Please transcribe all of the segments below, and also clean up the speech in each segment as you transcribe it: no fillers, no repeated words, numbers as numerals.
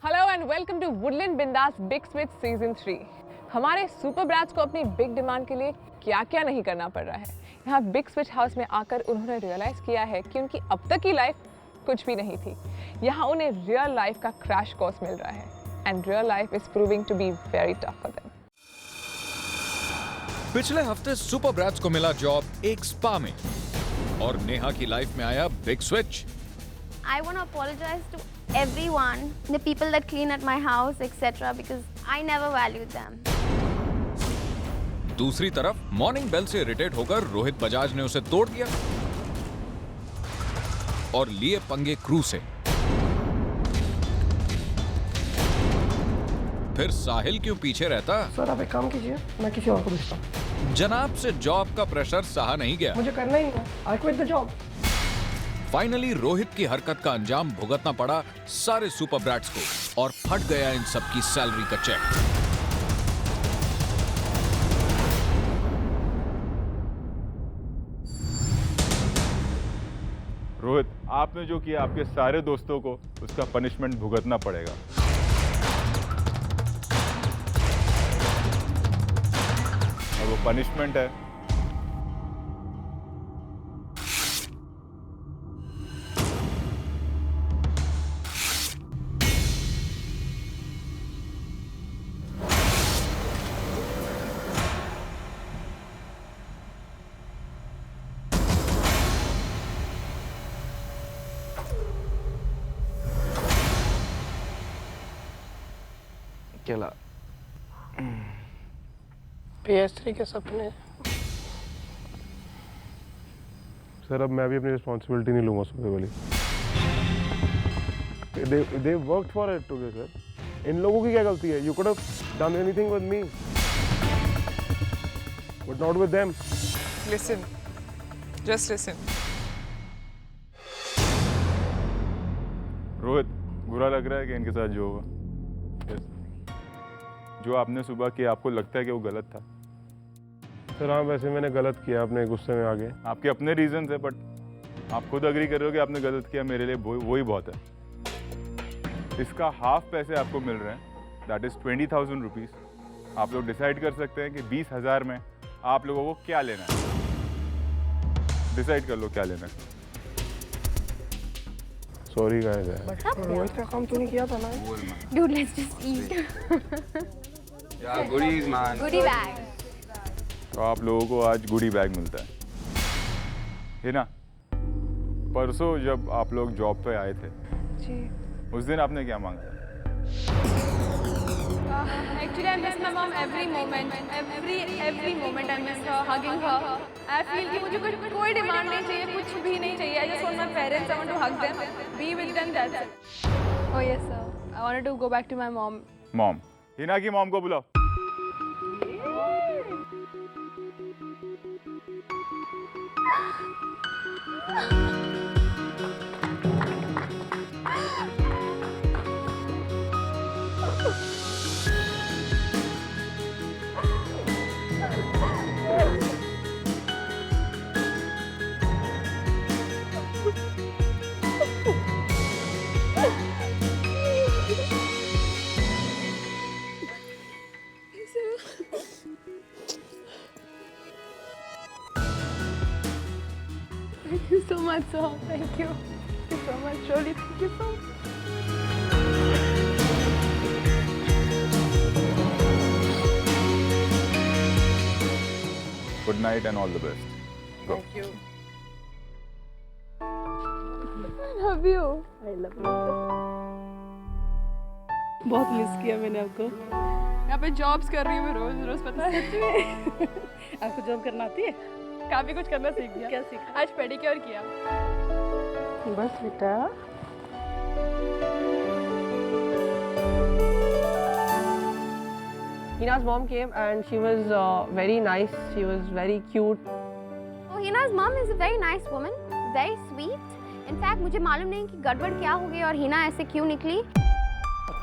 Hello and welcome to Woodland Bindaas big switch season 3। हमारे super brands को अपनी big demand के लिए क्या क्या नहीं करना पड़ रहा है। यहाँ बिग स्विच हाउस में आकर उन्होंने रियलाइज किया है कि उनकी अब तक की लाइफ कुछ भी नहीं थी। यहाँ उन्हें रियल लाइफ का क्रैश कोर्स मिल रहा है and real life is proving to be very tough for them. पिछले हफ्ते सुपर ब्रांड्स को मिला जॉब एक स्पा में और नेहा की लाइफ में आया big switch. I want to apologize to everyone, the people that clean at my house, etc. because I never valued them. दूसरी तरफ मॉर्निंग बेल से इरिटेट होकर रोहित बजाज ने उसे तोड़ दिया और लिए पंगे क्रू से। फिर साहिल क्यों पीछे रहता? सर आप एक काम कीजिए, मैं किसी और को भेजता हूँ। जनाब से जॉब का प्रेशर सहा नहीं गया। मुझे करना ही है, I quit the job. Finally Rohit की हरकत का अंजाम भुगतना पड़ा सारे सुपर ब्रांड्स को और फट गया इन सबकी सैलरी का चेक। रोहित, आपने जो किया आपके सारे दोस्तों को उसका पनिशमेंट भुगतना पड़ेगा। और वो पनिशमेंट है अकेला PS3 के सपने। सर अब मैं भी अपनी रिस्पॉन्सिबिलिटी नहीं लूंगा सुबह वाली। They worked for it together. इन लोगों की क्या गलती है? You could have done anything with me, but not with them. Listen, just listen. Rohit, बुरा लग रहा है कि इनके साथ जो हुआ, जो आपने सुबह किया, आपको लगता है कि वो गलत था? सर हाँ, वैसे मैंने गलत किया अपने गुस्से में आगे। आपके अपने रीजन है, बट आप खुद अग्री कर रहे हो कि आपने गलत किया। मेरे लिए वो ही बहुत है। इसका हाफ पैसे आपको मिल रहे हैं, दैट इज 20,000 रुपीज़। आप लोग डिसाइड कर सकते हैं कि 20,000 में आप लोगों को क्या लेना है। डिसाइड कर लो क्या लेना है। Sorry guys. रोहित का काम तूने किया था ना। Dude, let's just eat. Yeah, goodies, man. Goodie bag. तो आप लोगों को आज गुडी बैग मिलता है ना? परसों जब आप लोग जॉब पे आए थे जी। उस दिन आपने क्या मांगा? Actually, I miss my mom every moment. Every moment I miss her, hugging her. I feel कि मुझे कोई डिमांड नहीं चाहिए, कुछ भी नहीं चाहिए. I just want my parents. I want to hug them, be with them. That's it. Oh yes, sir. I wanted to go back to my mom. Mom, Hina की मॉम को बुलाओ। Thank you so much, sir. Thank you. Thank you so much. Really, thank you so much. Good night and all the best. Go. Thank you. I love you. I love you. बहुत miss किया मैंने आपको। यहाँ पे jobs कर रही हूँ मैं रोज पता है। आपको जॉब करना आती है? काफी कुछ करना सीख गया. क्या सीखा? आज पेडिक्योर किया. बस बेटा। Hina's mom came and she was very nice. She was very cute. Oh, Hina's mom is a very nice woman, very sweet. In fact, मुझे मालूम नहीं कि गड़बड़ क्या हो गई और हिना ऐसे क्यों निकली.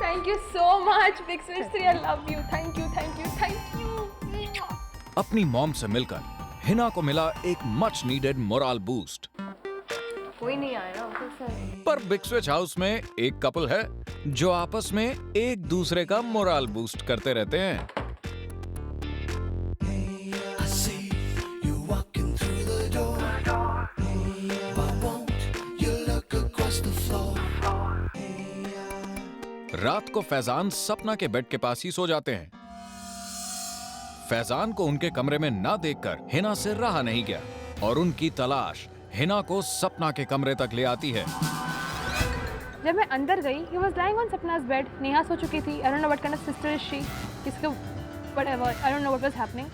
Thank you so much, Big Switch 3. I love you. Thank you, thank you, thank you. अपनी मॉम से मिलकर हिना को मिला एक मच नीडेड मोरल बूस्ट। कोई नहीं आया ना अंकल सर. पर बिग स्विच हाउस में एक कपल है जो आपस में एक दूसरे का मोराल बूस्ट करते रहते हैं। रात को फैजान सपना के बेड के पास ही सो जाते हैं। फैजान को उनके कमरे में ना देखकर हिना से रहा नहीं गया और उनकी तलाश हिना को सपना के कमरे तक ले आती है। जब मैं अंदर गई, he was lying on सपना's bed. Neha सो चुकी थी. I don't know what kind of sister is she. किसको whatever. I don't know what was happening.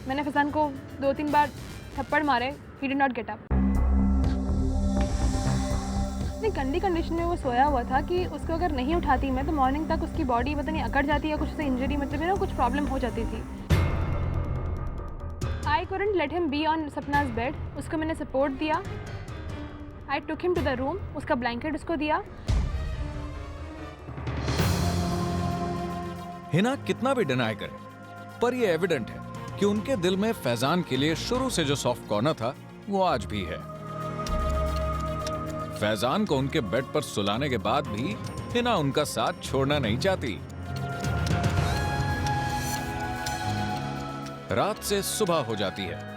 मैंने फैजान को 2-3 बार थप्पड़ मारे. He did not get up. इतनी गंदी कंडीशन में वो सोया हुआ था कि उसको अगर नहीं उठाती मैं तो मॉर्निंग तक उसकी बॉडी पता नहीं अकड़ जाती या कुछ उसे इंजरी मतलब ना कुछ प्रॉब्लम हो जाती थी। I couldn't let him be on सपना's bed. उसको मैंने सपोर्ट दिया। I took him to the room. उसका ब्लैंकेट उसको दिया। हिना कितना भी डिनाई करे, पर ये एविडेंट है कि उनके दिल में फैजान के लिए शुरू से जो सॉफ्ट कॉर्नर था वो आज भी है। फैजान को उनके बेड पर सुलाने के बाद भी हिना उनका साथ छोड़ना नहीं चाहती। रात से सुबह हो जाती है।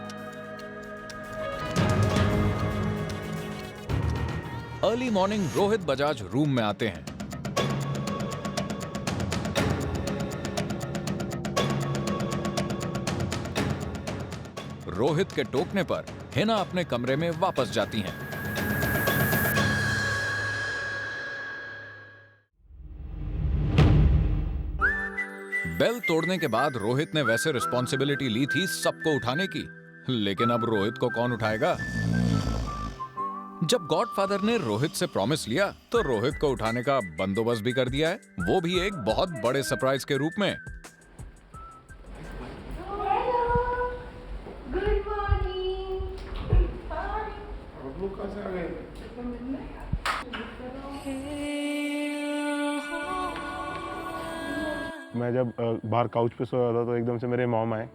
Early morning Rohit Bajaj room में आते हैं। रोहित के टोकने पर हिना अपने कमरे में वापस जाती हैं। बेल तोड़ने के बाद रोहित ने वैसे रिस्पॉन्सिबिलिटी ली थी सबको उठाने की, लेकिन अब रोहित को कौन उठाएगा? जब गॉडफादर ने रोहित से प्रॉमिस लिया तो रोहित को उठाने का बंदोबस्त भी कर दिया है, वो भी एक बहुत बड़े सरप्राइज के रूप में। मैं जब बाहर काउच पे सोया था तो एकदम से मेरे मॉम आए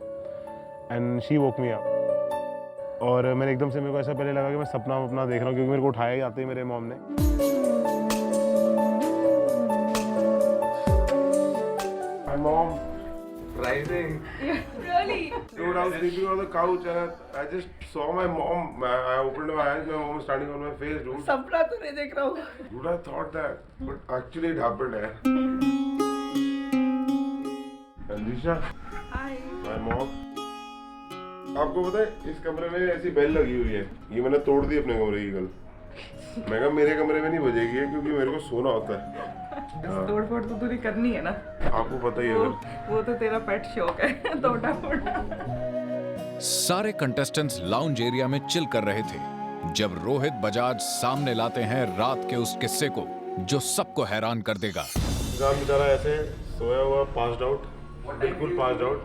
and she woke me up और मैंने एकदम से मेरे को ऐसा पहले लगा कि मैं सपना अपना देख रहा हूँ क्योंकि मेरे को उठाया ही आते ही मेरे मॉम ने। My mom Surprising. Really? Dude, I was sleeping on the couch and I just saw my mom. I opened my eyes, my mom was standing on my face, dude. सपना तो नहीं देख रहा हूँ। Dude, I thought that, but actually it happened. Andisha. Hi. My mom. आपको पता है इस कमरे में ऐसी बेल लगी हुई है, ये मैंने तोड़ दी अपने कमरे की कल। मैं कहा मेरे कमरे में नहीं बजेगी क्योंकि मेरे को सोना होता है। तोड़ फोड़ तो दूरी करनी है ना। आपको पता ही है वो तो तेरा पेट शौक है तोड़ा फोड़। सारे कंटेस्टेंट्स लाउंज एरिया में चिल कर रहे थे जब रोहित बजाज सामने लाते हैं रात के उस किस्से को जो सबको हैरान कर देगा। बेचारा ऐसे सोया हुआ पास्ड आउट, बिल्कुल पास्ड आउट।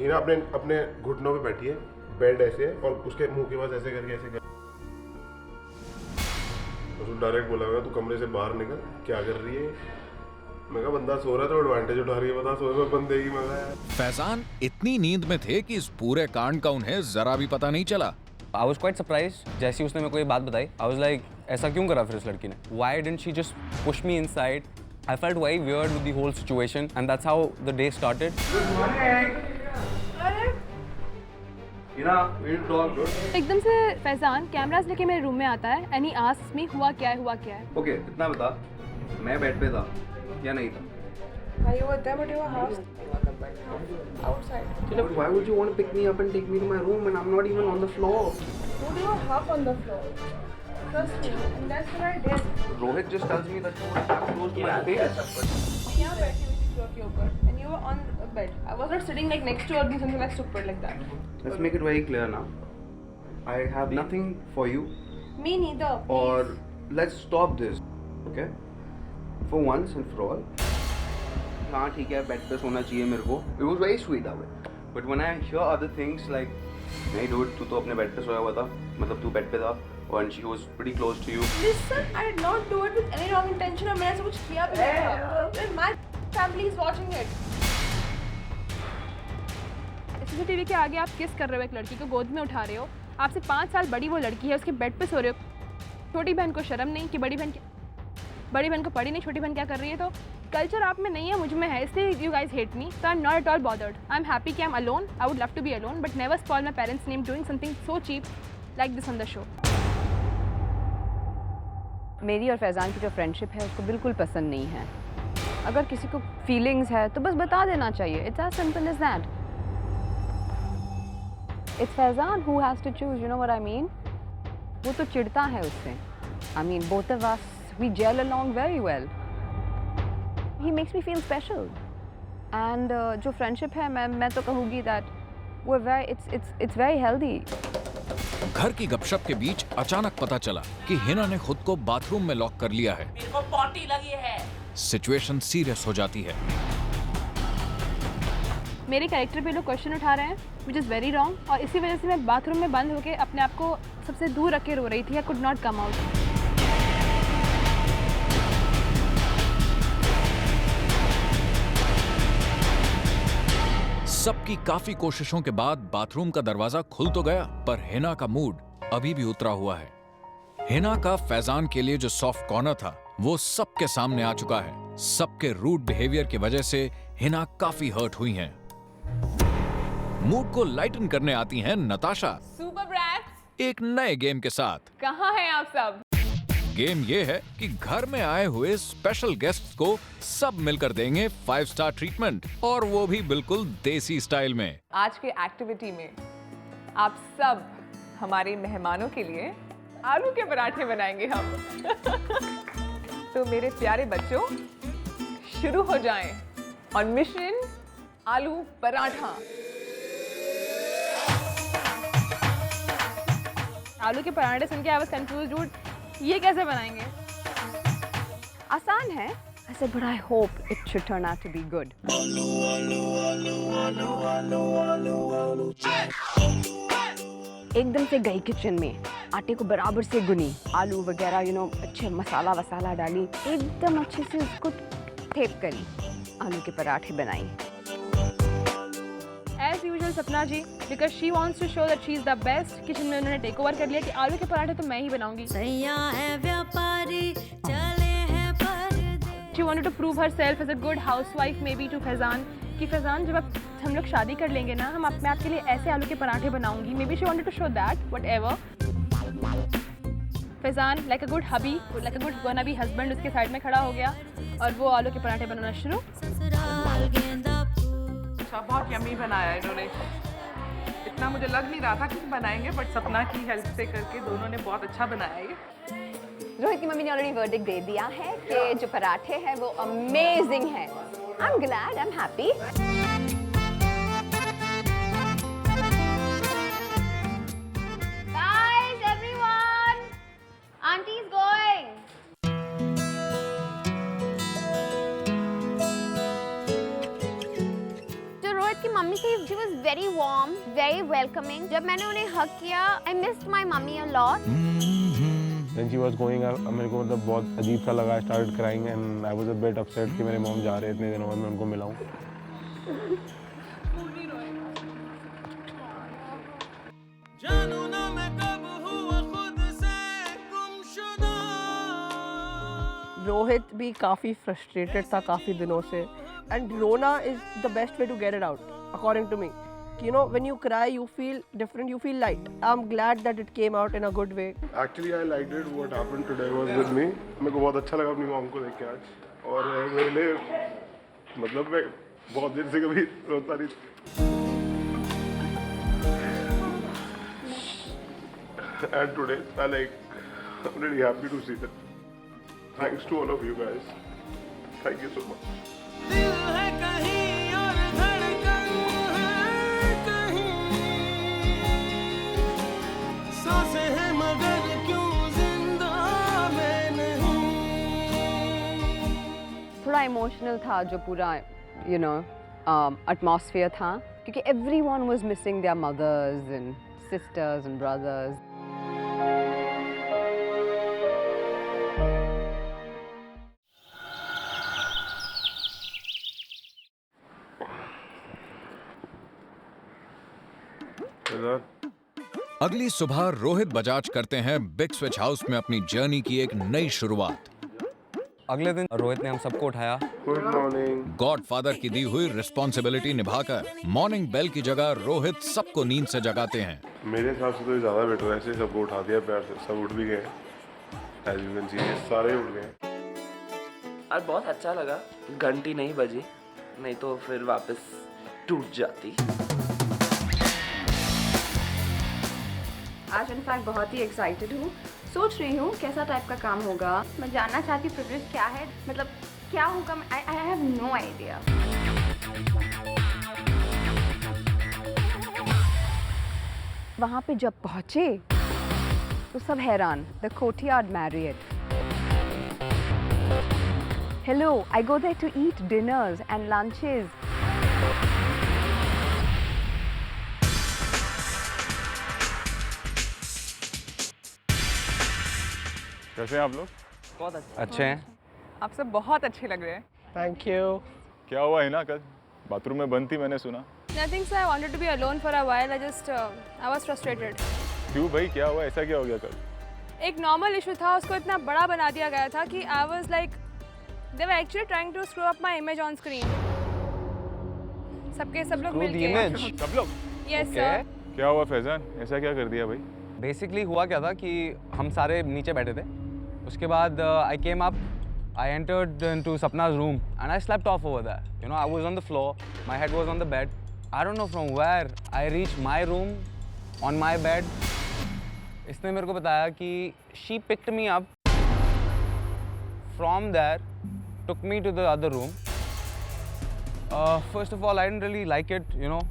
हीना अपने घुटनों पे बैठी है, बेड ऐसे और उसके मुंह के पास ऐसे करके ऐसे उसको डायरेक्ट बोला होगा तू कमरे से बाहर निकल, क्या कर रही है? मैं कहा बंदा सो रहा है तो एडवांटेज उठा रही है, बता सोए में बंदे की मजा है। फैजान इतनी नींद में थे कि इस पूरे कांड का उन्हें जरा भी पता नहीं चला। I was quite surprised. जैसे उसने मेरे को ये बात बताई, I was like, ऐसा क्यों करा फिर इस लड़की ने? Why didn't she just push me inside? I felt very weird with the whole situation, and that's how the day started. एकदम से फैजान कैमरास लेके मेरे रूम में आता है एंड ही आस्क्स मी हुआ क्या है। Okay, इतना बता, मैं बेड पे था या नहीं था? You were there, but you were half outside. But why would you want to pick me up and take me to my room when I'm not even on the floor? Dude, you were half on the floor. Trust me, and that's what I did. Rohit just tells me that you were that close to my face. यहाँ बैठी हुई थी floor के ऊपर, and you were on the bed. I was not sitting like next to or doing something like stupid like that. Let's make it very clear now. I have nothing for you. Me neither. Or let's stop this, okay? For once and for all. हाँ ठीक है, bed पे सोना चाहिए मेरे को. It was very sweet of it. But when I hear other things like, नहीं dude, तू तो अपने बेड पे सोया हुआ था, मतलब तू बेड पे था, and she was pretty close to you. Listen, I did not do it with any wrong intention. और मैंने ऐसा कुछ किया भी नहीं था. And my family is watching it. CCTV के आगे आप किस कर रहे हो, एक लड़की को गोद में उठा रहे हो, आपसे 5 साल बड़ी वो लड़की है, उसके बेड पे सो रहे हो। छोटी बहन को शर्म नहीं कि बड़ी बहन की बड़ी बहन को पड़ी नहीं, छोटी बहन क्या कर रही है, तो कल्चर आप में नहीं है, मुझ में है, इसलिए you guys hate me. So I'm not at all bothered. I'm happy कि I'm alone. I would love to be alone, but never spoil my parents' name doing something so cheap like this on the show. मेरी और फैज़ान की जो friendship है उसको बिल्कुल पसंद नहीं है. अगर किसी को फीलिंग्स है तो बस बता देना चाहिए. It's as simple as that. It's Faizan who has to choose. You know what I mean? वो तो चिढ़ता है उससे. I mean, both of us, we gel along very well. He makes me feel special. And जो friendship है मैं तो कहूँगी that we're very, it's very healthy. घर की गपशप के बीच अचानक पता चला कि हिना ने खुद को बाथरूम में लॉक कर लिया है. मेरे को पॉटी लगी है. सिचुएशन सीरियस हो जाती है. मेरे कैरेक्टर पे लोग क्वेश्चन उठा रहे हैं, विच इज़ वेरी रॉन्ग, और इसी वजह से मैं बाथरूम में बंद होकर अपने आप को सबसे दूर रख के रो रही थी. I could not come out. सबकी काफी कोशिशों के बाद बाथरूम का दरवाजा खुल तो गया, पर हिना का मूड अभी भी उतरा हुआ है. हिना का फैजान के लिए जो सॉफ्ट कॉर्नर था वो सबके सामने आ चुका है. सबके रूड बिहेवियर की वजह से हिना काफी हर्ट हुई हैं. मूड को लाइटन करने आती हैं नताशा सुपर ब्रैट्स एक नए गेम के साथ. कहाँ हैं आप सब? गेम ये है कि घर में आए हुए स्पेशल गेस्ट्स को सब मिलकर देंगे 5 स्टार ट्रीटमेंट, और वो भी बिल्कुल देसी स्टाइल में. आज के एक्टिविटी में आप सब हमारे मेहमानों के लिए आलू के पराठे बनाएंगे हम. तो मेरे प्यारे बच्चों, शुरू हो जाएं और मिशन आलू पराठा. आलू के पराठे सुन के आई वाज कंफ्यूज्ड, डूड, ये कैसे बनाएंगे? आसान है. I said, but I hope it should turn out to be good. एकदम से गई किचन में, आटे को बराबर से गुनी, आलू वगैरह अच्छे मसाला वसाला डाली, एकदम अच्छे से उसको ठेप करी, आलू के पराठे बनाई. As usual सपना जी, because she wants to show that she is the best, kitchen में उन्होंने टेक ओवर कर लिया कि आलू के पराठे तो मैं ही बनाऊंगी. She wanted to prove herself as a good housewife maybe to Faizan, कि फैजान जब अब हम लोग शादी कर लेंगे ना, मैं आपके लिए ऐसे आलू के पराठे बनाऊंगी. Maybe she wanted to show that, whatever. Faizan like a good hubby, like a good wannabe husband उसके साइड में खड़ा हो गया और वो आलू के पराठे बनाना शुरू. अच्छा, बहुत यम्मी बनाया इन्होंने. इतना मुझे लग नहीं रहा था कि बनाएंगे, बट सपना की हेल्प से करके दोनों ने बहुत अच्छा बनाया ये. रोहित की मम्मी ने ऑलरेडी वर्डिक्ट दे दिया है कि जो पराठे हैं वो अमेजिंग हैं. I am glad, I am happy. Guys, everyone, Auntie's going. जो रोहित की मम्मी थी, she was very warm, very welcoming. जब मैंने उन्हें hug किया, I missed my mummy a lot. When she was going, मेरे को मतलब बहुत अजीब सा लगा. I started crying and I was a bit upset कि मेरे मॉम जा रहे हैं, इतने दिनों बाद मैं उनको मिला हूँ. रोहित भी काफ़ी फ्रस्ट्रेटेड था काफ़ी दिनों से, एंड रोना is the best way to get it out according to me. You know, when you cry, you feel different, you feel light. I'm glad that it came out in a good way. Actually, I liked it. What happened today was with me. मेरे को बहुत अच्छा लगा अपनी mom को देख के आज, और मेरे लिए मतलब मैं बहुत देर से कभी रोता नहीं. And today, I'm really happy to see that. Thanks to all of you guys. Thank you so much. थोड़ा इमोशनल था जो पूरा एटमॉस्फेयर था, क्योंकि everyone was missing their mothers and sisters and brothers. अगली सुबह रोहित बजाज करते हैं बिग स्विच हाउस में अपनी जर्नी की एक नई शुरुआत. अगले दिन रोहित ने हम सबको उठाया। Good morning. गॉडफादर की दी हुई रिस्पॉन्सिबिलिटी निभाकर मॉर्निंग बेल की जगह रोहित सबको नींद से जगाते हैं। मेरे हिसाब से तो ज़्यादा बेटर है, ऐसे सबको उठा दिया प्यार से, सब उठ भी गए। एज यू कैन सी सारे उठ गए। आज बहुत अच्छा लगा, घंटी नहीं बजी, नहीं तो फिर वापस टूट जाती। आज इनफैक्ट बहुत ही एक्साइटेड हूँ, सोच रही हूँ कैसा टाइप का काम होगा। मैं जानना चाहती हूँ प्रिविलेज क्या है, मतलब क्या होगा। I have no idea. वहाँ पे जब पहुँचे तो सब हैरान। The Courtyard Marriott. Hello, I go there to eat dinners and lunches. कैसे हैं आप लोग? बहुत अच्छा। अच्छे हैं। आप सब बहुत अच्छे लग रहे हैं। Thank you. क्या हुआ है ना, कल बाथरूम में बंद थी, मैंने सुना। Nothing sir, I wanted to be alone for a while. I was frustrated. क्यों भाई, क्या हुआ, ऐसा क्या हो गया कल? एक नॉर्मल इशू था, उसको इतना बड़ा बना दिया गया था कि I was like, they were actually trying to screw up my image on screen. सब लोग मिलके। सब लोग? Yes sir. क्या हुआ फैजान, ऐसा क्या कर दिया भाई? बेसिकली हुआ क्या था कि हम सारे नीचे बैठे थे, उसके बाद I came up, I entered into Sapna's room and I slept off over there. You know, I was on the floor, my head was on the bed. I don't know from where I reached my room on my bed. इसने मेरे को बताया कि she picked me up from there, took me to the other room. First of all, I didn't really like it, you know,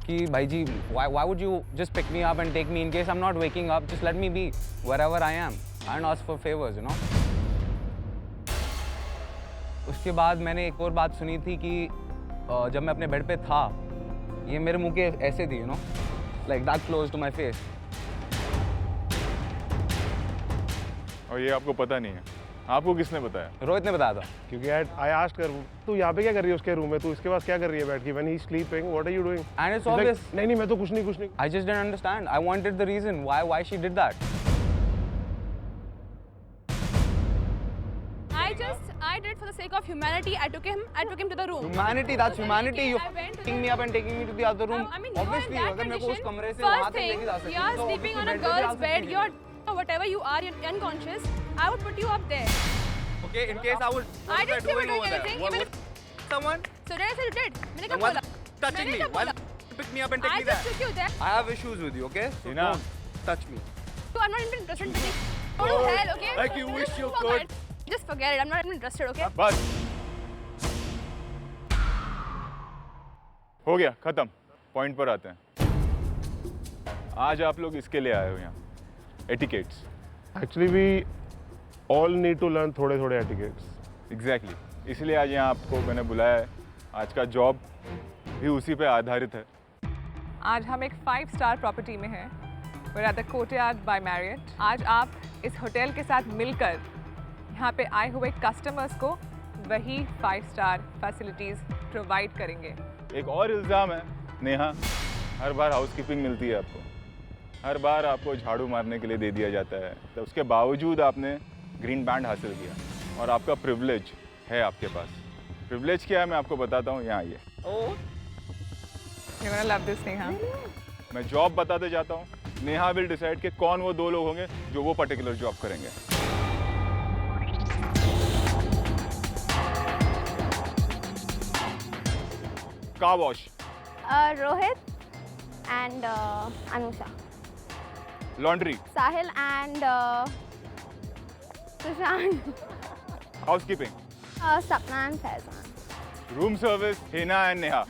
कि भाई जी, why would you just pick me up and take me in case I'm not waking up? Just let me be wherever I am. I don't ask for favors, you know. उसके बाद मैंने एक और बात सुनी थी कि जब मैं अपने बेड पे था, ये मेरे मुंह के ऐसे थी, you know, like that close to my face. और ये आपको पता नहीं है? आपको किसने बताया? रोहित ने बताया था। क्योंकि आई आस्क्ड हर, तू यहाँ पे क्या कर रही है उसके रूम में, तू इसके पास क्या कर रही है बैठ के, when he is sleeping, what are you doing? And it's obvious. नहीं मैं तो कुछ नहीं। I just didn't understand. I wanted the reason why she did that. I did for the sake of humanity. I took him to the room. Humanity, that's humanity. You I went to picking me up and taking me to the other room. I mean, Obviously, you're in अगर that मेरे को उस condition. कमरे से First वहाँ तक thing, लेके जा सकती you're तो sleeping on a obviously bed पे जा girl's bed. सकती You're whatever you are, you're unconscious. I would put you up there. Okay, in case I would. I didn't say we're doing anything. Even if Someone. so, did I say you did? मैंने कब Someone बोला? touching me. मैंने कब While बोला? pick me up and take I me just there. took you there. I have issues with you, okay? So Hina. don't touch me. So I'm not even interested in this. Go to hell, okay? Like you wish you Forget. Just forget it. I'm not even interested, okay? बस हो गया, खत्म। Point पर आते हैं। आज आप लोग इसके लिए आए हो यहाँ, etiquettes. Actually we all need to learn थोड़े एटिकेट्स। एग्जैक्टली, इसलिए आज यहाँ आपको मैंने बुलाया है। आज का जॉब भी उसी पे आधारित है। आज हम एक 5 स्टार प्रॉपर्टी में हैं। We're at the Courtyard by Marriott। आज आप इस होटल के साथ मिलकर यहाँ पे आए हुए कस्टमर्स को वही 5 स्टार फैसिलिटीज़ प्रोवाइड करेंगे। एक और इल्ज़ाम है नेहा, हर बार हाउसकीपिंग मिलती है आपको, हर बार आपको झाड़ू मारने के लिए दे दिया जाता है, तो उसके बावजूद आपने ग्रीन बैंड हासिल किया और आपका प्रिविलेज है आपके पास। प्रिविलेज क्या है मैं आपको बताता हूँ, यहाँ आइए। You're gonna love this, Neha. मैं जॉब बताते जाता हूँ, नेहा विल डिसाइड कि कौन वो 2 लोग होंगे जो वो पर्टिकुलर जॉब करेंगे। Car wash, Rohit and Anusha. Laundry, Sahil and Sushant. Housekeeping, Sapna and Faizan. Room service, Hina and Neha.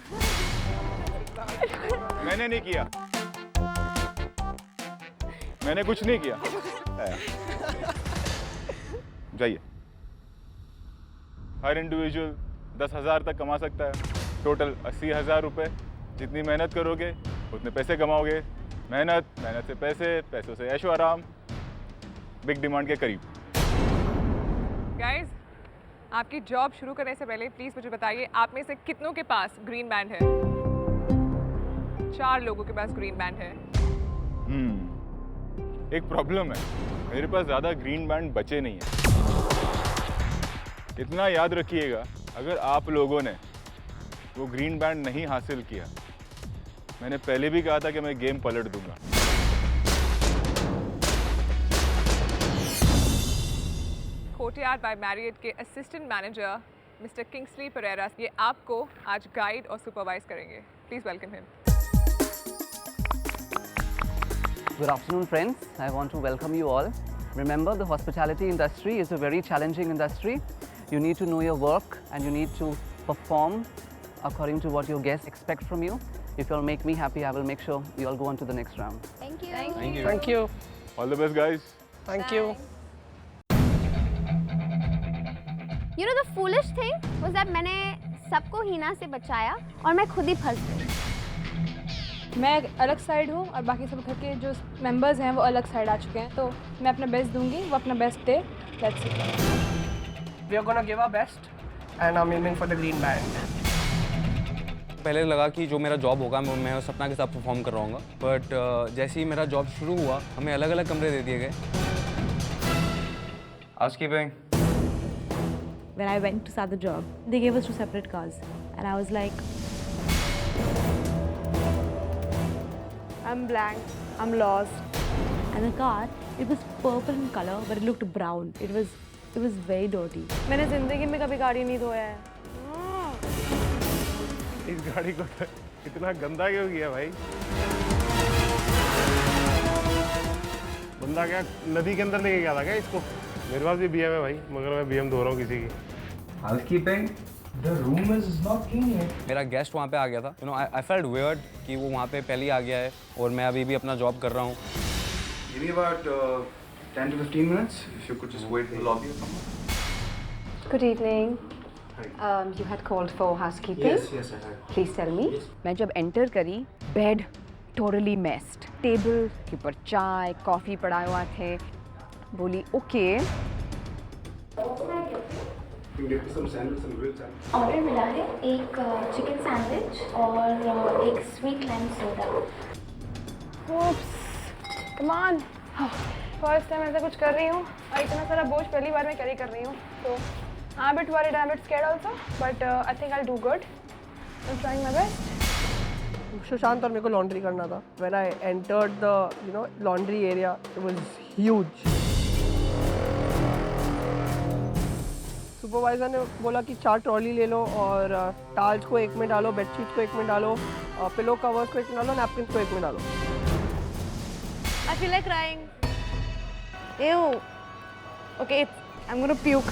मैंने नहीं किया, मैंने कुछ नहीं किया। जाइए। हर इंडिविजुअल 10,000 तक कमा सकता है, टोटल 80,000 रुपये। जितनी मेहनत करोगे उतने पैसे कमाओगे। मेहनत से पैसे, पैसों से ऐशो आराम, बिग डिमांड के करीब। गाइस, आपकी जॉब शुरू करने से पहले प्लीज़ मुझे बताइए, आप में से कितनों के पास ग्रीन बैंड है? 4 लोगों के पास ग्रीन बैंड है। एक प्रॉब्लम है, मेरे पास ज़्यादा ग्रीन बैंड बचे नहीं है। इतना याद रखिएगा, अगर आप लोगों ने वो ग्रीन बैंड नहीं हासिल किया, मैंने पहले भी कहा था कि मैं गेम पलट दूंगा। कोर्टयार्ड बाय मैरियट के assistant manager mister Kingsley Perera ये आपको आज गाइड और सुपरवाइज करेंगे। Please welcome him. Good afternoon, friends. I want to welcome you all. Remember, the hospitality industry is a very challenging industry. You need to know your work and you need to perform according to what your guests expect from you. If you'll make me happy, I will make sure you all go on to the next round. Thank you. Thank you. Thank you. All the best, guys. Thank you. You know the foolish thing was that मैंने सबको हिना से बचाया और मैं खुद ही फंस गई। मैं एक अलग साइड हूँ और बाकी सब घर के जो मेंबर्स हैं वो अलग साइड आ चुके हैं, तो मैं अपना बेस्ट दूंगी, वो अपना best they. Let's see. We are gonna give our best and I'm aiming for the green band. पहले लगा कि जो मेरा जॉब होगा मैं उस सपना के साथ परफॉर्म कर रहा हूँ, बट जैसे ही मेरा जॉब शुरू हुआ हमें अलग अलग कमरे दे दिए गए। Housekeeping. When I went to start the job, they gave us 2 separate cars, and I was like, I'm blank, I'm lost. And the car, it was purple in color, but it looked brown. It was very dirty. मैंने जिंदगी में कभी गाड़ी नहीं धोया है। इस गाड़ी को इतना गंदा क्यों किया भाई? बंदा क्या नदी के अंदर लेके गया था क्या इसको? मेरे पास भी BM है भाई, मगर मैं BM धो रहा हूँ किसी की। Housekeeping. The room is not clean yet. मेरा गेस्ट वहाँ पे आ गया था। You know, I felt weird कि वो वहाँ पे पहले ही आ गया है और मैं अभी भी अपना जॉब कर रहा हूँ। Give me about 10 to 15 minutes. If you could just wait in the lobby or somewhere. Good evening. You had called for housekeeping? Yes, I had. Please tell me. मैं जब एंटर करी, बेड टोटली मेस्ड, टेबल के ऊपर चाय coffee पड़ा हुआ थे। बोली ओके। ऑर्डर मिला है, एक चिकन सैंडविच और एक sweet lime soda. Come on, first time ऐसा कुछ कर रही हूँ और इतना सारा बोझ पहली बार मैं कैरी कर रही हूँ, तो I am bit worried, I am bit scared also, but I think I will do good. I am trying my best. Sushant और मेरे को लॉन्ड्री करना था। When I entered the laundry area, it was huge. Supervisor ने बोला कि 4 trolley ले लो और टाल्स को 1 में डालो, बेडशीट को 1 में डालो, पिलो कवर्स को 1 में डालो, नैपकिन को 1 में डालो। I feel like crying. Ew. Okay, I'm gonna puke.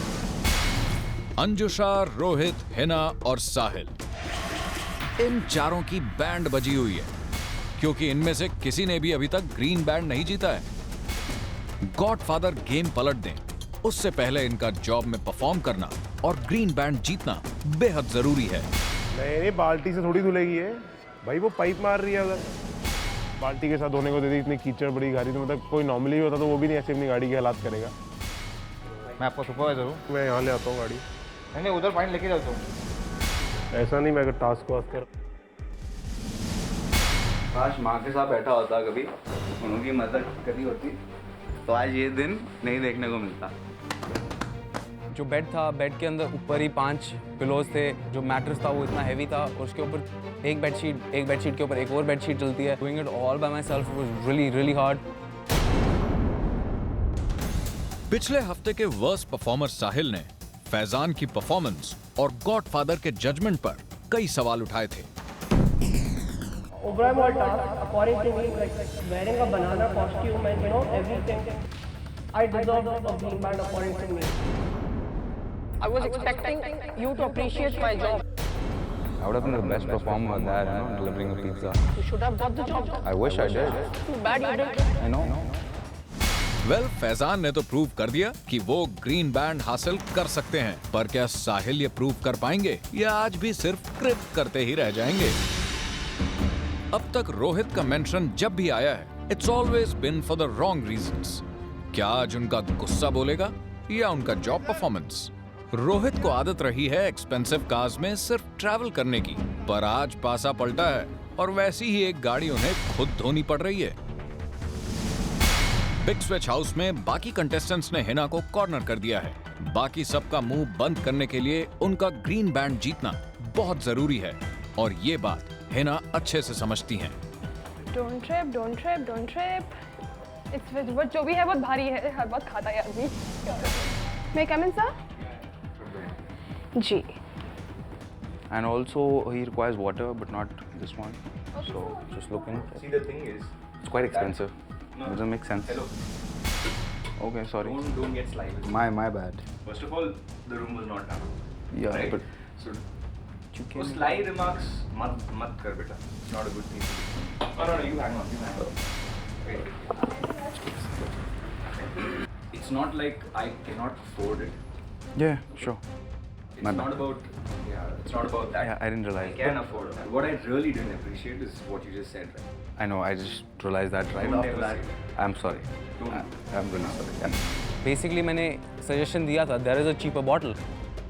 Anjusha, Rohit, Hina और साहिल, इन चारों की बैंड बजी हुई है क्योंकि इनमें से किसी ने भी अभी तक ग्रीन बैंड नहीं जीता है। गॉडफादर गेम पलट दें उससे पहले इनका जॉब में परफॉर्म करना और ग्रीन बैंड जीतना बेहद जरूरी है। नहीं, बाल्टी से थोड़ी धुलेगी है भाई, वो पाइप मार रही है उधर। बाल्टी के साथ धोने को दे दी, इतनी कीचड़ बड़ी गाड़ी, तो मतलब कोई नॉर्मली होता तो वो भी नहीं ऐसे अपनी गाड़ी की हालात करेगा। मैं आपका सुपरवाइजर हूँ। मैं यहाँ ले आता हूँ गाड़ी। नहीं, उधर पानी लेके जाता हूँ। ऐसा नहीं, मैं टास्क वास्क कर। काश माँ के साथ बैठा होता कभी, उनकी मदद करी होती, तो आज ये दिन नहीं देखने को मिलता। जो बेड था, बेड के अंदर ऊपर ही 5 पिलोज थे, जो मैट्रेस था वो इतना हैवी था और उसके ऊपर एक बेडशीट के ऊपर एक और बेडशीट चलती है। Doing it all bye my self was really really hard. पिछले हफ्ते के वर्स्ट परफॉर्मर साहिल ने फैजान की परफॉर्मेंस और गॉडफादर के जजमेंट पर कई सवाल उठाए थे। Overall task, according to me, like wearing a banana costume and everything, I deserve a green band according to me. I was expecting you to appreciate my job. I would have been the best performer there, delivering a pizza. You should have got the job. I wish I did. Too bad you didn't. I know. Well, Faizan ने तो prove कर दिया कि वो green band हासिल कर सकते हैं, पर क्या साहिल ये प्रूव कर पाएंगे या आज भी सिर्फ क्रिप करते ही रह जाएंगे? अब तक रोहित का मेंशन जब भी आया है, it's always been for the wrong reasons. क्या आज उनका गुस्सा बोलेगा या उनका जॉब परफॉर्मेंस? रोहित को आदत रही है एक्सपेंसिव कार्स में सिर्फ ट्रैवल करने की, पर आज पासा पलटा है और वैसी ही एक गाड़ी उन्हें खुद धोनी पड़ रही है। बिग स्विच हाउस में बाकी कंटेस्टेंट्स ने हिना को कॉर्नर कर दिया है। बाकी सबका मुंह बंद करने के लिए उनका ग्रीन बैंड जीतना बहुत जरूरी है और ये बात हिना अच्छे से समझती हैं। Don't trip, don't trip, don't trip. It's जो भी है बहुत भारी है, हर बहुत खाता है आदमी। May come in sir? जी। And also he requires water, but not this one. So just looking. See, the thing is, It's quite expensive. Doesn't make sense. hello. Okay, sorry. Don't get slimy. My bad. First of all, the room was not done. Yeah, Right. but So, you वो can. sly remarks मत कर बेटा. It's not a good thing. Oh no, you hang on. Wait. It's not like I cannot afford it. Yeah, sure. It's My not bad. about. Yeah, it's not about that. Yeah, I didn't realize. I can afford it. What I really didn't appreciate is what you just said. Right? I know. I just realized that right Don't after ever that. say I'm sorry. Don't. I'm really sorry. Yeah. Basically, मैंने suggestion दिया था. There is a cheaper bottle.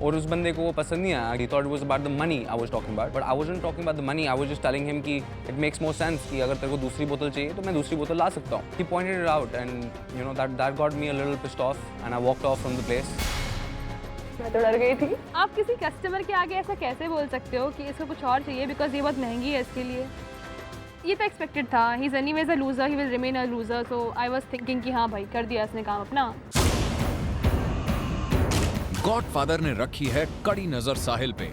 और उस बंदे को वो पसंद नहीं आया. He thought it was about the money I was talking about. But I wasn't talking about the money. I was just telling him कि it makes more sense कि अगर तेरे को दूसरी बोतल चाहिए तो मैं दूसरी बोतल ला सकता हूँ. He pointed it out and you know that got me a little pissed off and I walked off from the place. मैं तो डर गई थी। आप किसी कस्टमर के आगे ऐसा कैसे बोल सकते हो कि इसको कुछ और चाहिए बिकॉज ये बहुत महंगी है इसके लिए? ये तो एक्सपेक्टेड था। He is anyways a loser, he will remain a loser, so I was thinking कि हाँ भाई कर दिया इसने काम अपना। गॉडफादर ने रखी है कड़ी नजर साहिल पे,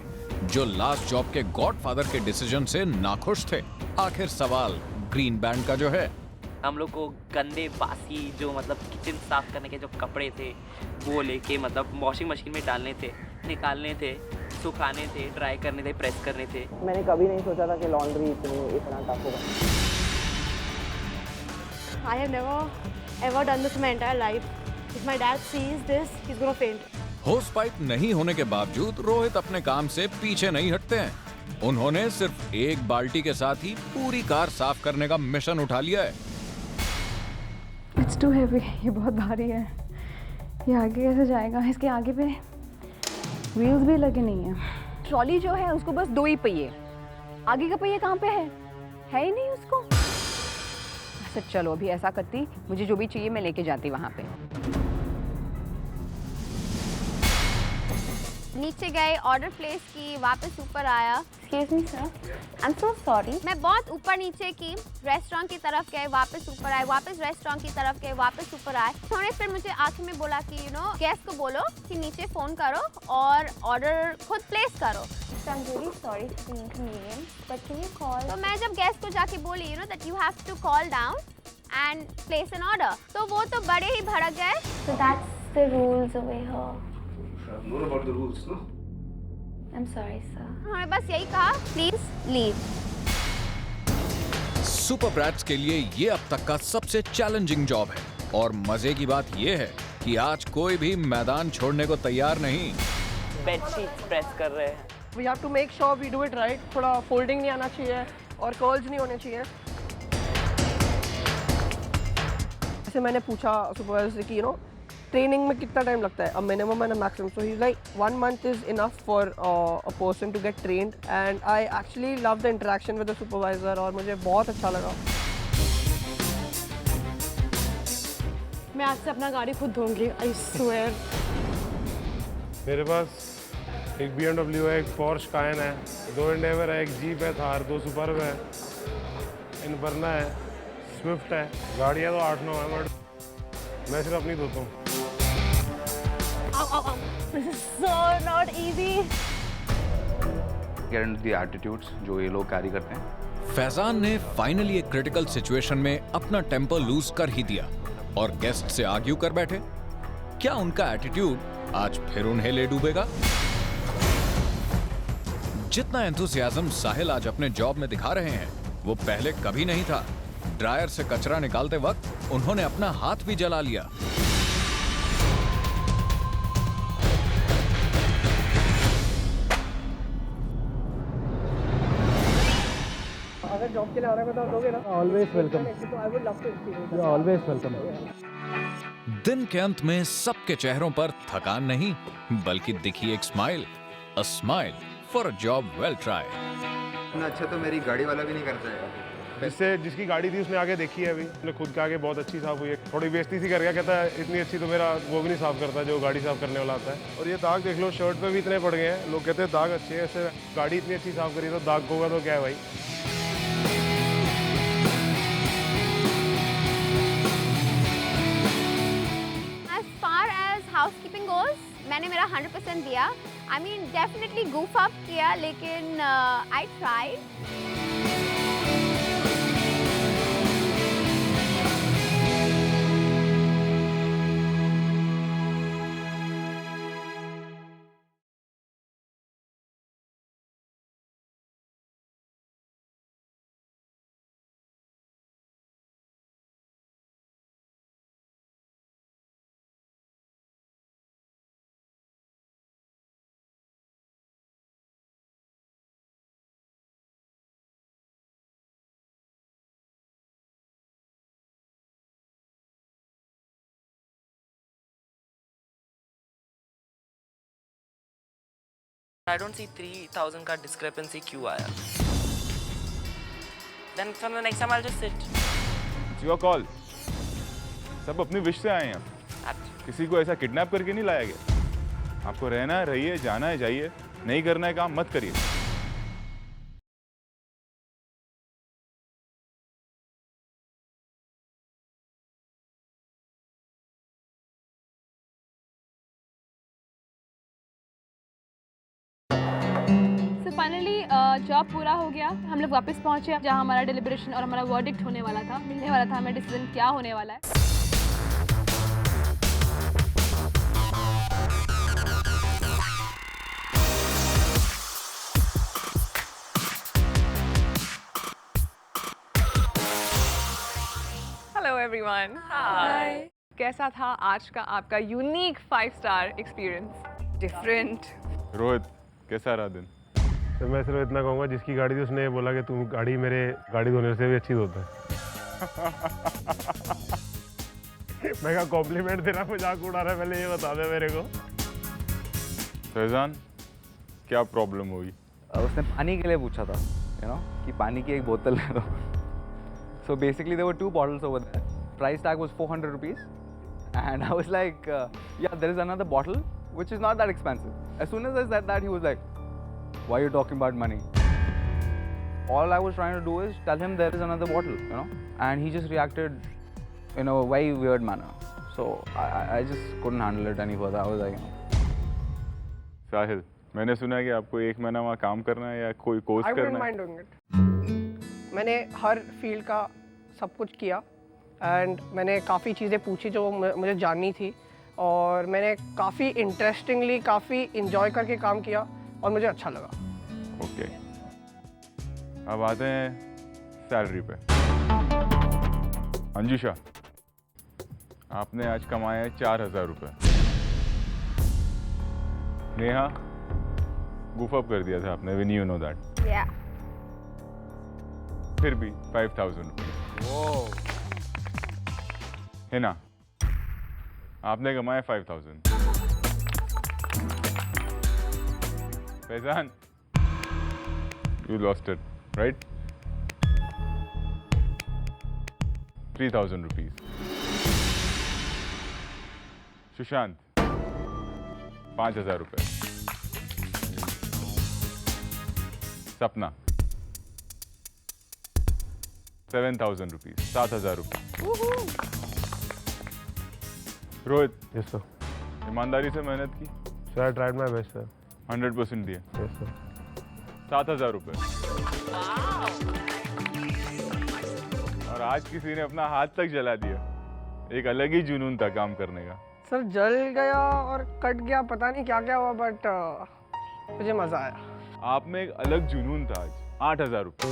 जो लास्ट जॉब के गॉडफादर के डिसीजन से नाखुश थे। आखिर सवाल ग्रीन बैंड का जो है। हम लोग को गंदे बासी जो मतलब किचन साफ करने के जो कपड़े थे वो लेके मतलब वॉशिंग मशीन में डालने थे, निकालने थे, सुखाने थे, ड्राई करने थे, प्रेस करने थे। मैंने कभी नहीं सोचा था कि लॉन्ड्री इतना टफ होगा। I have never ever done this in my entire life. If my dad sees this, he's gonna faint. होस पाइप नहीं होने के बावजूद रोहित अपने काम से पीछे नहीं हटते हैं। उन्होंने सिर्फ एक बाल्टी के साथ ही पूरी कार साफ करने का मिशन उठा लिया है। इट्स टू हैवी, ये बहुत भारी है। ये आगे कैसे जाएगा? इसके आगे पे व्हील्स भी लगे नहीं हैं। ट्रॉली जो है उसको बस 2 ही पहिए, आगे का पहिया कहाँ पे है ही नहीं उसको। अच्छा चलो अभी ऐसा करती, मुझे जो भी चाहिए मैं लेके जाती वहाँ पे। नीचे गए, ऑर्डर प्लेस की, वापस ऊपर आया। Excuse me sir, I am so sorry. मैं बहुत ऊपर नीचे की, रेस्टोरेंट की तरफ गए, वापस ऊपर आए, वापस रेस्टोरेंट की तरफ गए, वापस ऊपर आए। थोड़े फिर मुझे आखिर में बोला कि गेस्ट को बोलो कि नीचे फ़ोन करो और ऑर्डर खुद प्लेस करो। I'm really sorry for the inconvenience, but can you call? तो मैं जब गेस्ट को जाके बोली that you have to call down and place an order, तो वो तो बड़े ही भड़क गए। So that's the rules over here. I've known about the rules, no? I'm sorry, sir. उन्होंने बस यही कहा, प्लीज लीव। सुपर ब्रैट्स के लिए ये अब तक का सबसे चैलेंजिंग जॉब है और मजे की बात ये है कि आज कोई भी मैदान छोड़ने को तैयार नहीं। बेडशीट प्रेस कर रहे हैं। We have to make sure we do it right. थोड़ा फोल्डिंग नहीं आना चाहिए और कर्ल्स नहीं होने चाहिए। जैसे मैंने पूछा सुपरवाइजर से कि ट्रेनिंग में कितना टाइम लगता है, a minimum and a maximum. So he is like 1 month is enough for a person to get trained and I actually love the interaction with the supervisor और मुझे बहुत अच्छा लगा। मैं आज से अपना गाड़ी खुद धोऊंगी, आई स्वेयर। मेरे पास एक BMW है, एक पोर्श कायन है, 2 एंडेवर है, एक जीप है, थार, 2 सुपरब है, इनफर्ना है, स्विफ्ट है। गाड़ियाँ तो 8-9 है, बट मैं सिर्फ अपनी धोता हूँ। This is so not easy. Get into the attitudes जो ये लोग कैरी करते हैं। फैजान ने फाइनली एक क्रिटिकल सिचुएशन में अपना टेम्पर लूज कर ही दिया और गेस्ट से आर्ग्यू कर बैठे। क्या उनका एटीट्यूड आज फिर उन्हें ले डूबेगा? जितना एंथुसियाज्म साहिल आज अपने जॉब में दिखा रहे हैं वो पहले कभी नहीं था। ड्रायर से कचरा निकालते वक्त उन्होंने अपना हाथ भी जला लिया। अगर जॉब के लिए आना है तो दोगे ना? Always welcome. I would love to experience. Always welcome. दिन के अंत में सबके चेहरों पर थकान नहीं बल्कि दिखी एक smile, a smile for a job well try. इतना अच्छा तो मेरी गाड़ी वाला भी नहीं करता है। जिसकी गाड़ी थी उसने आगे देखी है अभी, उसने खुद के आगे बहुत अच्छी साफ हुई है। थोड़ी बेइज्जती सी कर गया, कहता है इतनी अच्छी तो मेरा वो भी नहीं साफ करता जो गाड़ी साफ करने वाला आता है। और ये दाग देख लो, शर्ट पे भी इतने पड़ गए हैं। लोग कहते हैं दाग अच्छे हैं, ऐसे गाड़ी इतनी अच्छी साफ करी तो दाग होगा तो क्या है भाई। As far as housekeeping goes, मैंने मेरा 100% दिया। I mean, definitely goof up किया, लेकिन I tried. I don't see 3,000 का discrepancy क्यों आया? Then from the next time I'll just sit. It's your call. सब अपनी विश से आए हैं। किसी को ऐसा किडनैप करके नहीं लाया गया। आपको रहना है रहिए, जाना है जाइए, नहीं करना है काम मत करिए। फाइनली जॉब पूरा हो गया, हम लोग वापस पहुंचे जहां हमारा डिलिब्रेशन और हमारा वर्डिक्ट होने वाला था, मिलने वाला था हमें डिसीजन क्या होने वाला है। Hello everyone. हाय। कैसा था आज का आपका unique 5 star experience? Different. Rohit कैसा रहा दिन? तो मैं सिर्फ इतना कहूँगा, जिसकी गाड़ी थी उसने बोला कि तुम गाड़ी मेरे गाड़ी धोने से भी अच्छी धोता है। मैं कहा कॉम्प्लीमेंट तेरा मजाक उड़ा रहा है, पहले ये बता दे मेरे को। फैजान क्या प्रॉब्लम हुई? उसने पानी के लिए पूछा था, कि पानी की एक बोतल ले दो। So basically there were 2 bottles over there. Price tag was 400 rupees. And I was like, yeah, there is another bottle which is not that expensive. As soon as I said that, he was like, why are you talking about money? All I was trying to do is tell him there is another bottle, and he just reacted in a very weird manner. So I just couldn't handle it any further. I was like, साहिल, मैंने सुना है कि आपको 1 महीना वहाँ काम करना है या कोई कोर्स करना है? I wouldn't mind doing it. मैंने हर फील्ड का सब कुछ किया एंड मैंने काफ़ी चीज़ें पूछी जो मुझे जाननी थी, और मैंने काफ़ी इंटरेस्टिंगली काफ़ी इंजॉय करके काम किया और मुझे अच्छा लगा। ओके, अब आते हैं सैलरी पे। अंजुषा, आपने आज कमाए हैं 4,000 रुपये। नेहा, गुफ अप कर दिया था आपने, when you know that. Yeah. फिर भी 5,000 रुपये। हिना, आपने कमाए 5,000। Faizan, you lost it, right? 3,000 rupees. Sushant, 5,000 रुपये। सपना, 7,000 rupees, 7,000 रुपये। Rohit, yes sir. ईमानदारी से मेहनत की? Sir I tried my best sir. 100% दिया? Yes sir. 7,000 रुपये। और आज किसी ने अपना हाथ तक जला दिया। एक अलग ही जुनून था काम करने का। सर जल गया और कट गया, पता नहीं क्या क्या हुआ, बट मुझे मज़ा आया। आप में एक अलग जुनून था आज। 8,000 रुपये।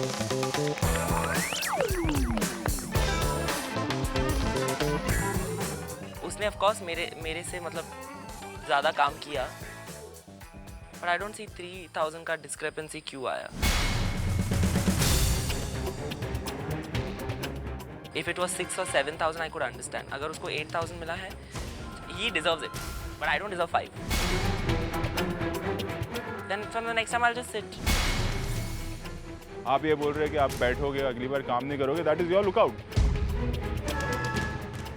उसने ऑफ कोर्स मेरे से मतलब ज़्यादा काम किया, बट आई डोंट सी 3,000 का डिस्क्रिपेंसी क्यों आया। If it was 6 or 7,000, I could understand. अगर उसको 8,000 मिला है, he deserves it, but I don't deserve 5. Then from the next time I'll just sit. आप ये बोल रहे हैं कि आप बैठोगे, अगली बार काम नहीं करोगे, दैट इज़ योर लुकआउट।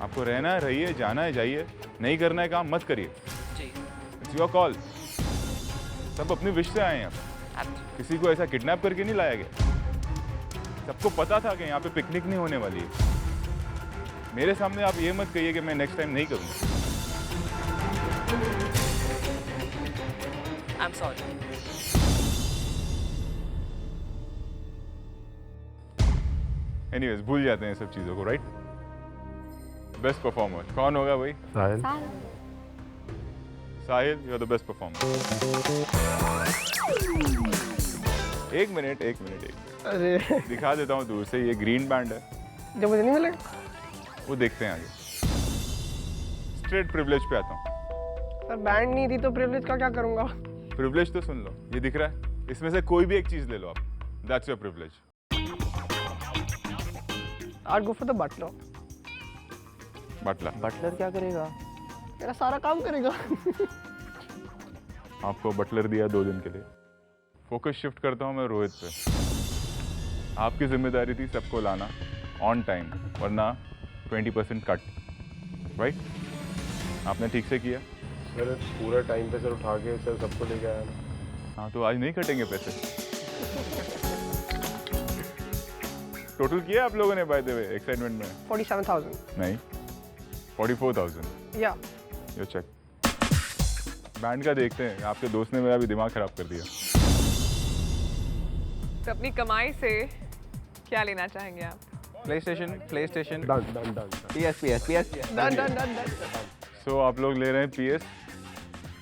आपको रहना है रहिए, जाना है जाइए, नहीं करना है काम मत करिए, इट्स योर कॉल। सब अपनी विश से आए हैं आप, किसी को ऐसा किडनैप करके नहीं लाया गया। सबको पता था कि यहाँ पे पिकनिक नहीं होने वाली है। मेरे सामने आप ये मत कहिए कि मैं नेक्स्ट टाइम नहीं करूँगा। I am sorry. एनीवेज, भूल जाते हैं सब चीज़ों को, राइट? बेस्ट परफॉर्मर कौन होगा भाई? Sahil. Sahil, you are the best performer. एक मिनट अरे दिखा देता हूँ दूर से, ये ग्रीन बैंड है जो मुझे नहीं मिलेगा, वो देखते हैं आगे। स्ट्रेट प्रिविलेज पे आता हूँ। सर बैंड नहीं थी तो प्रिविलेज का क्या करूँगा? प्रिविलेज तो सुन लो, ये दिख रहा है, इसमें से कोई भी एक चीज़ ले लो आप, that's your privilege. I'll go for the butler. Butler क्या करेगा? मेरा सारा काम करेगा। आपको बटलर दिया 2 दिन के लिए, फोकस शिफ्ट करता हूँ मैं रोहित पे। आपकी जिम्मेदारी थी सबको लाना ऑन टाइम, वरना 20% कट, राइट? आपने ठीक से किया। सर पूरा टाइम पे सर उठा के सर सबको लेके आया ना। हाँ तो आज नहीं कटेंगे पैसे। टोटल किया आप लोगों ने बाय द वे एक्साइटमेंट में? 47,000 नहीं, 44,000। या यो चेक। बैंड का देखते हैं, आपके दोस्त ने मेरा भी दिमाग खराब कर दिया। तो अपनी कमाई से क्या लेना चाहेंगे आप? प्लेस्टेशन डन PS सो आप लोग ले रहे हैं PS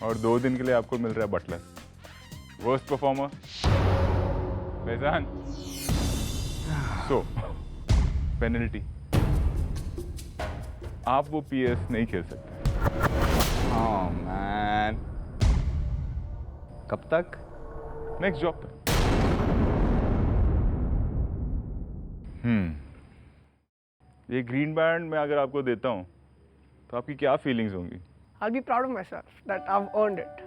और 2 दिन के लिए आपको मिल रहा है butler. Worst performer Faizan. So penalty, आप वो PS नहीं खेल सकते। Oh man. कब तक? नेक्स्ट जॉब तक। ये ग्रीन बैंड मैं अगर आपको देता हूँ तो आपकी क्या फीलिंग्स होंगी? I'll be proud of myself that I've earned it.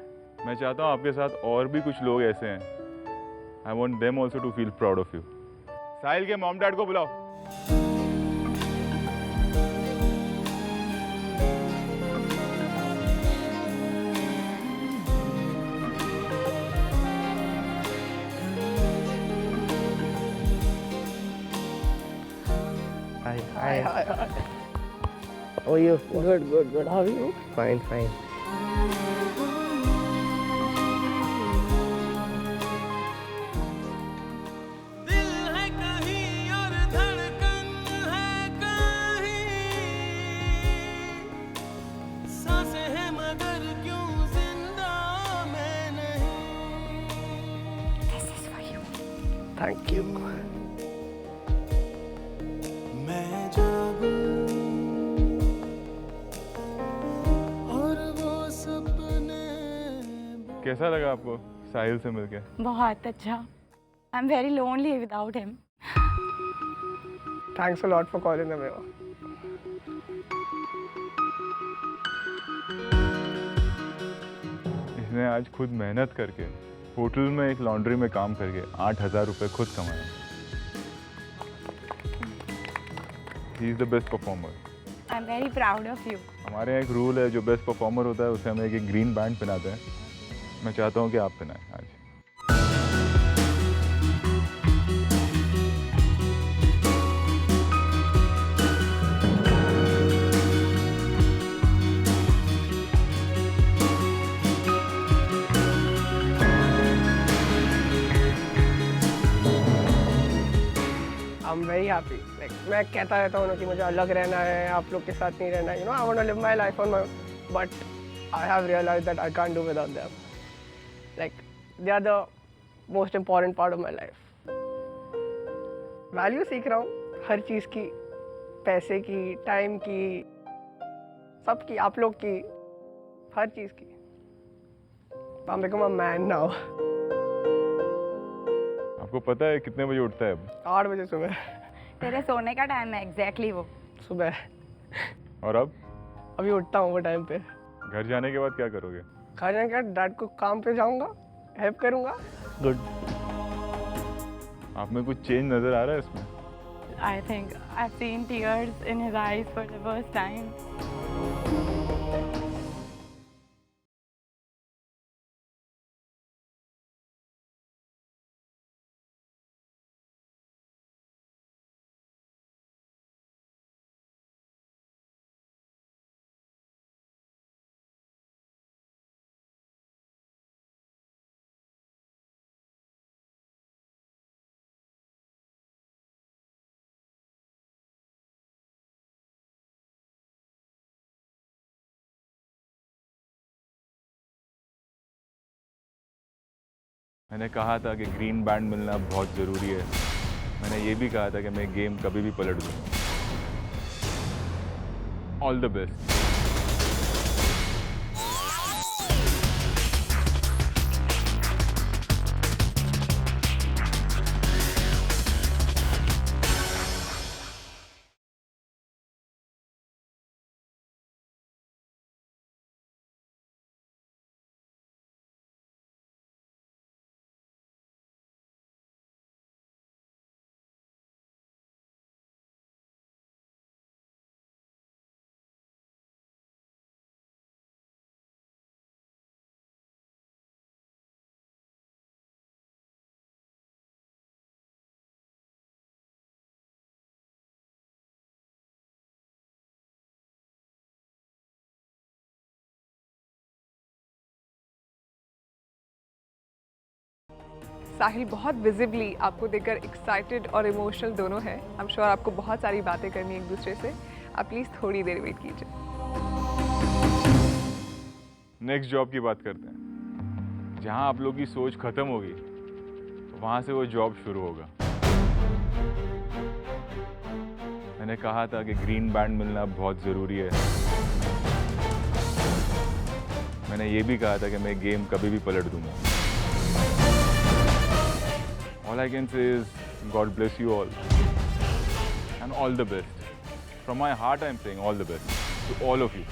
मैं चाहता हूँ आपके साथ और भी कुछ लोग ऐसे हैं। I want them also to feel proud of you. साहिल के मॉम डैड को बुलाओ। Hi. Oh, you good. How are you? Fine. Thank you. कैसा लगा आपको साहिल से मिलके? बहुत अच्छा। I'm very lonely without him. Thanks a lot for calling me. इसने आज खुद मेहनत करके होटल में एक लॉन्ड्री में काम करके 8,000 रुपये खुद कमाए। He is the best performer. I'm very proud of you. हमारे यहाँ एक रूल है, जो बेस्ट परफॉर्मर होता है उसे हम एक ग्रीन बैंड पहनाते हैं। मैं चाहता हूँ कि आप पहनाएं आज। I'm very happy. Like मैं कहता रहता हूँ ना कि मुझे अलग रहना है, आप लोग के साथ नहीं रहना है. You know, I want to live my life on my own. But I have realized that I can't do without them. Like they are the most important part of my life. Value सीख रहा हूँ हर चीज़ की, पैसे की, time की, सबकी, आप लोग की, हर चीज़ की. I'm become a man now. आपको पता है कितने बजे उठता है अब? 8 बजे सुबह. तेरे सोने का टाइम है एग्जैक्टली वो सुबह. और अब? अभी उठता हूँ वो टाइम पे. घर जाने के बाद क्या करोगे? घर जाने के बाद डैड को काम पे जाऊँगा, हेल्प करूँगा. गुड. आप में कुछ चेंज नजर आ रहा है इसमें? I think I've seen tears in his eyes for the first time. मैंने कहा था कि ग्रीन बैंड मिलना बहुत ज़रूरी है। मैंने ये भी कहा था कि मैं गेम कभी भी पलट दूँगा। All the best. साहिल बहुत विजिबली आपको देखकर एक्साइटेड और इमोशनल दोनों है। आई एम श्योर आपको बहुत सारी बातें करनी है एक दूसरे से। आप प्लीज़ थोड़ी देर वेट कीजिए। नेक्स्ट जॉब की बात करते हैं। जहां आप लोग की सोच खत्म होगी वहां से वो जॉब शुरू होगा। मैंने कहा था कि ग्रीन बैंड मिलना बहुत ज़रूरी है। मैंने ये भी कहा था कि मैं गेम कभी भी पलट दूंगा। All I can say is God bless you all and all the best. From my heart I'm saying all the best to all of you.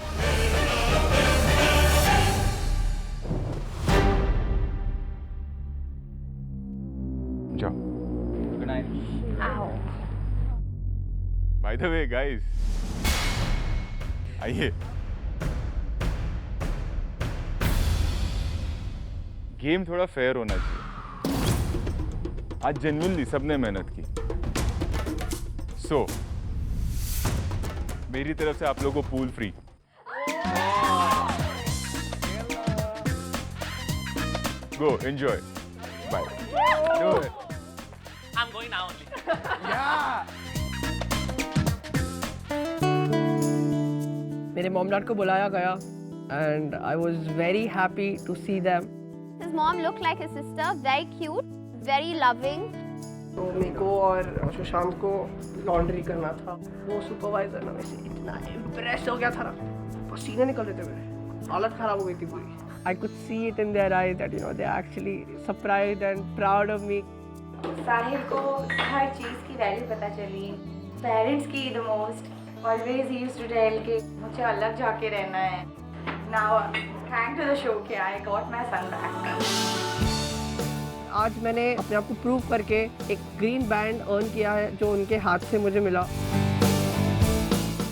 Ciao. Good night. Ow. By the way guys, आइए। Game थोड़ा fair होना चाहिए। आज genuinely सबने मेहनत की। मेरी तरफ से आप लोगों को pool free. Go, enjoy. Bye. Do it. I'm going now only. मेरे मॉम डैड को बुलाया गया and I was very happy to see them. His mom looked like his sister, very cute, very loving. तो मेरे को और सुशांत को laundry करना था। वो सुपरवाइजर ना मेरे से इतना इम्प्रेस हो गया था ना, पसीने निकल रहे थे मेरे, हालत खराब हो गई थी पूरी। I could see it in their eyes that they are actually surprised and proud of me. साहिल को हर चीज़ की वैल्यू पता चली। पेरेंट्स की द मोस्ट। ऑलवेज ही यूज्ड टू टेल कि मुझे अलग जाके रहना है। Now thank to the show कि I got my son back. आज मैंने अपने आप को प्रूव करके एक ग्रीन बैंड अर्न किया है जो उनके हाथ से मुझे मिला।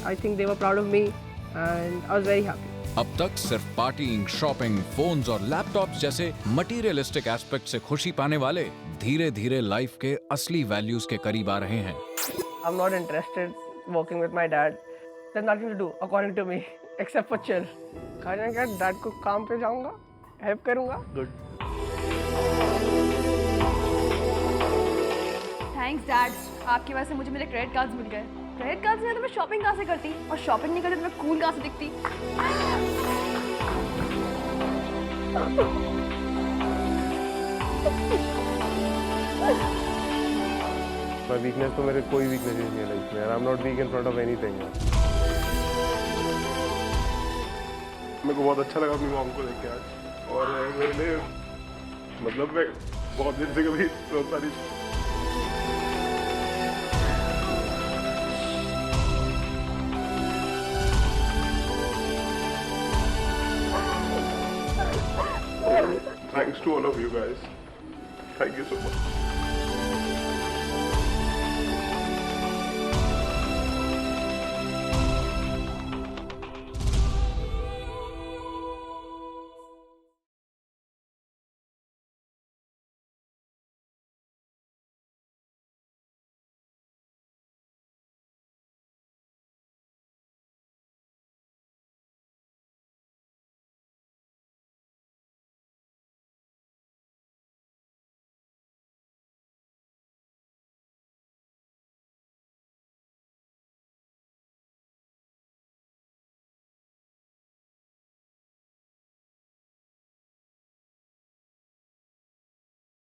I think they were proud of me and I was very happy. अब तक सिर्फ पार्टिंग, शॉपिंग, फोन्स और लैपटॉप्स जैसे मटीरियलिस्टिक एस्पेक्ट से खुशी पाने वाले धीरे धीरे लाइफ के असली वैल्यूज के करीब आ रहे हैं। I'm not interested working with my dad. There's nothing to do according to me except for chill. खाने का डैड को काम पे जाऊंगा, हेल्प करूंगा। Good. थैंक्स डैड, आपकी वजह से मुझे मेरे क्रेडिट कार्ड्स मिल गए। क्रेडिट कार्ड्स नहीं तो मैं शॉपिंग कहाँ से करती, और शॉपिंग नहीं करती तो मैं कूल कहाँ से दिखती। My weakness तो मेरे कोई weakness नहीं है लाइफ में। I'm not weak in front of anything. मेरे को बहुत अच्छा लगा अपनी मॉम को देख के आज, और मेरे लिए मतलब मैं बहुत दिन से कभी सोचता नहीं। Thanks to all of you guys. Thank you so much.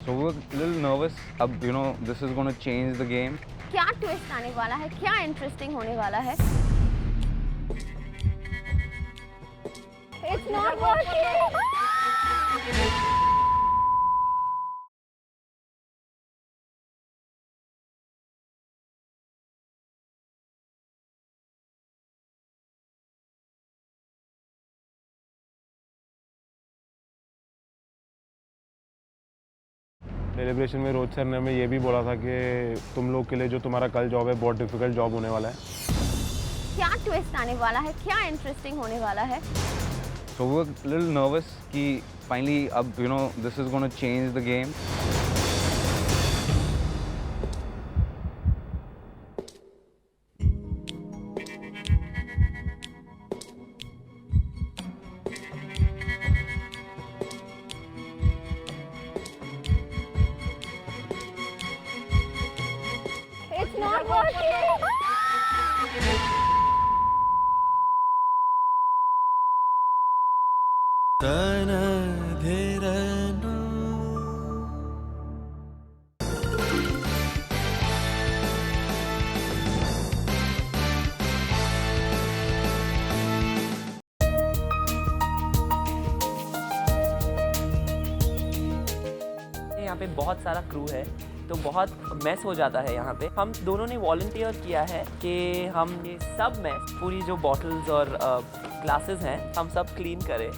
So we were a little nervous. अब you know this is going to change the game. क्या ट्विस्ट आने वाला है, क्या इंटरेस्टिंग होने वाला है? It's not working. सेलिब्रेशन में रोहित सर ने हमें ये भी बोला था कि तुम लोग के लिए जो तुम्हारा कल जॉब है बहुत डिफिकल्ट जॉब होने वाला है। क्या ट्विस्ट आने वाला है, क्या इंटरेस्टिंग होने वाला है? So we were a little nervous कि finally अब you know this is going to change the game. It's not working. यहाँ पे बहुत सारा क्रू है तो बहुत मैस हो जाता है यहाँ पे। हम दोनों ने वॉलंटियर किया है कि हम ये सब मैस, पूरी जो बॉटल्स और ग्लासेस हैं, हम सब क्लीन करें।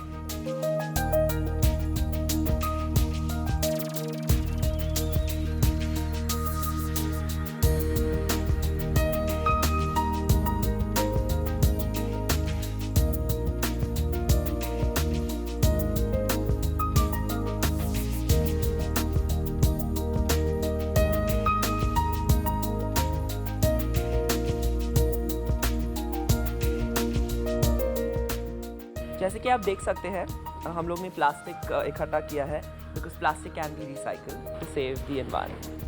जैसे कि आप देख सकते हैं हम लोग ने प्लास्टिक इकट्ठा किया है because plastic can be recycle to save the environment.